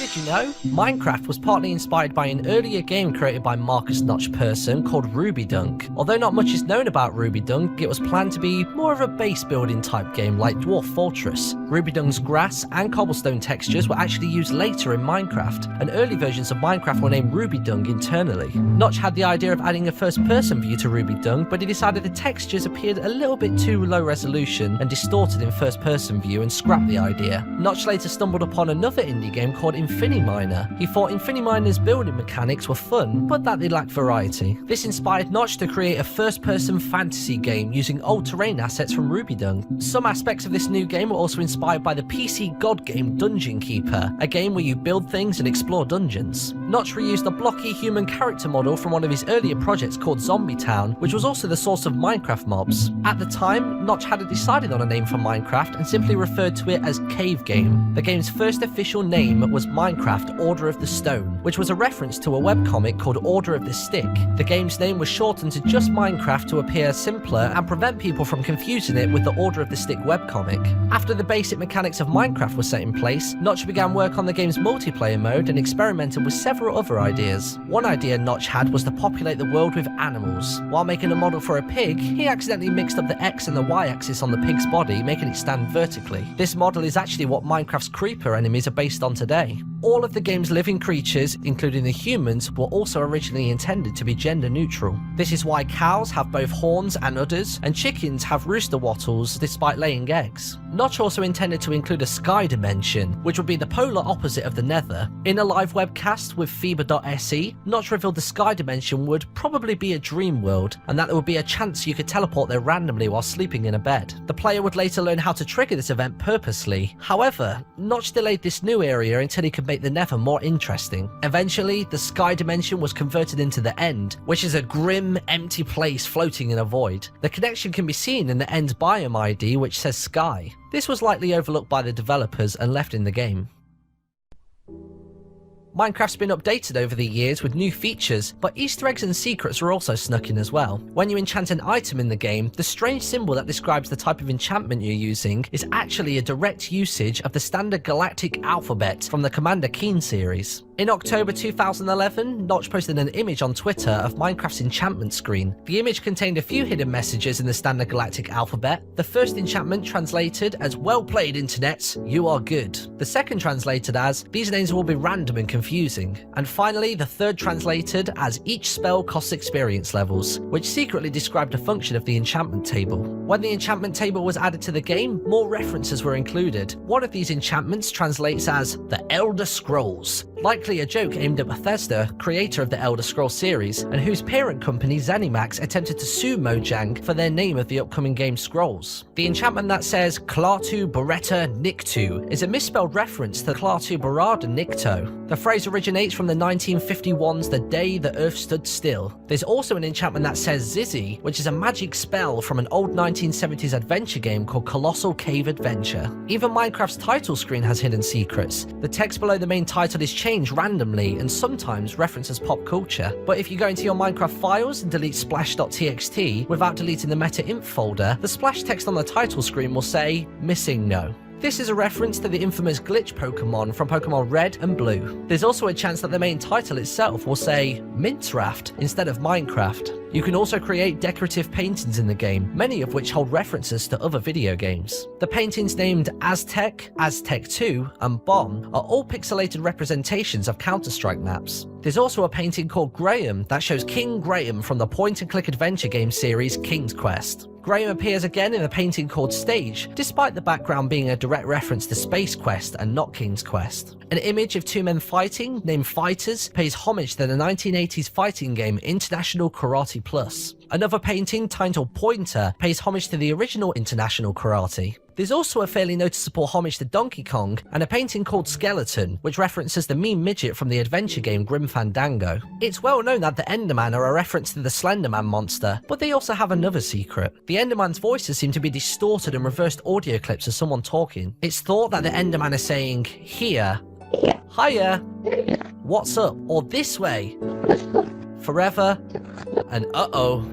Did you know? Minecraft was partly inspired by an earlier game created by Marcus Notch person called RubyDunk. Although not much is known about RubyDunk, it was planned to be more of a base building type game like Dwarf Fortress. RubyDunk's grass and cobblestone textures were actually used later in Minecraft, and early versions of Minecraft were named RubyDunk internally. Notch had the idea of adding a first-person view to RubyDunk, but he decided the textures appeared a little bit too low resolution and distorted in first-person view and scrapped the idea. Notch later stumbled upon another indie game called Infiniminer. He thought Infininer's building mechanics were fun, but that they lacked variety. This inspired Notch to create a first-person fantasy game using old terrain assets from RubyDunk. Some aspects of this new game were also inspired by the PC god game Dungeon Keeper, a game where you build things and explore dungeons. Notch reused a blocky human character model from one of his earlier projects called Zombie Town, which was also the source of Minecraft mobs. At the time, Notch hadn't decided on a name for Minecraft and simply referred to it as Cave Game. The game's first official name was Minecraft Order of the Stone, which was a reference to a webcomic called Order of the Stick. The game's name was shortened to just Minecraft to appear simpler and prevent people from confusing it with the Order of the Stick webcomic. After the basic mechanics of Minecraft were set in place, Notch began work on the game's multiplayer mode and experimented with several other ideas. One idea Notch had was to populate the world with animals. While making a model for a pig, he accidentally mixed up the X and the Y axis on the pig's body, making it stand vertically. This model is actually what Minecraft's creeper enemies are based on today. All of the game's living creatures, including the humans, were also originally intended to be gender neutral. This is why cows have both horns and udders, and chickens have rooster wattles despite laying eggs. Notch also intended to include a sky dimension, which would be the polar opposite of the nether. In a live webcast with Fiber.se, Notch revealed the sky dimension would probably be a dream world, and that there would be a chance you could teleport there randomly while sleeping in a bed. The player would later learn how to trigger this event purposely. However, Notch delayed this new area until he could make the nether more interesting. Eventually, the sky dimension was converted into the end, which is a grim, empty place floating in a void. The connection can be seen in the end biome ID, which says sky. This was likely overlooked by the developers and left in the game. Minecraft's been updated over the years with new features, but Easter eggs and secrets are also snuck in as well. When you enchant an item in the game, the strange symbol that describes the type of enchantment you're using is actually a direct usage of the standard galactic alphabet from the Commander Keen series. In October 2011, Notch posted an image on Twitter of Minecraft's enchantment screen. The image contained a few hidden messages in the standard galactic alphabet. The first enchantment translated as "Well played, internet, you are good." The second translated as "These names will be random and confusing." And finally, the third translated as "Each spell costs experience levels," which secretly described a function of the enchantment table. When the enchantment table was added to the game, more references were included. One of these enchantments translates as "The Elder Scrolls," likely a joke aimed at Bethesda, creator of the Elder Scrolls series, and whose parent company ZeniMax attempted to sue Mojang for their name of the upcoming game Scrolls. The enchantment that says Klaatu Beretta Nikto is a misspelled reference to Klaatu Barada Nikto. The phrase originates from the 1951's The Day the Earth Stood Still. There's also an enchantment that says Zizzy, which is a magic spell from an old 1970s adventure game called Colossal Cave Adventure. Even Minecraft's title screen has hidden secrets. The text below the main title is changed randomly and sometimes references pop culture. But if you go into your Minecraft files and delete splash.txt without deleting the meta.inf folder, the splash text on the title screen will say "Missing No." This is a reference to the infamous glitch Pokemon from Pokemon Red and Blue. There's also a chance that the main title itself will say Minecraft instead of Minecraft. You can also create decorative paintings in the game, many of which hold references to other video games. The paintings named Aztec, Aztec 2, and Bomb are all pixelated representations of Counter-Strike maps. There's also a painting called Graham that shows King Graham from the point-and-click adventure game series King's Quest. Graham appears again in a painting called Stage, despite the background being a direct reference to Space Quest and not King's Quest. An image of two men fighting, named Fighters, pays homage to the 1980s fighting game International Karate Plus. Another painting, titled Pointer, pays homage to the original International Karate. There's also a fairly noticeable homage to Donkey Kong, and a painting called Skeleton, which references the mean midget from the adventure game Grim Fandango. It's well known that the Enderman are a reference to the Slenderman monster, but they also have another secret. The Enderman's voices seem to be distorted and reversed audio clips of someone talking. It's thought that the Enderman is saying, "Here," "Hiya," "What's up," or "This way," "Forever," and "Uh-oh."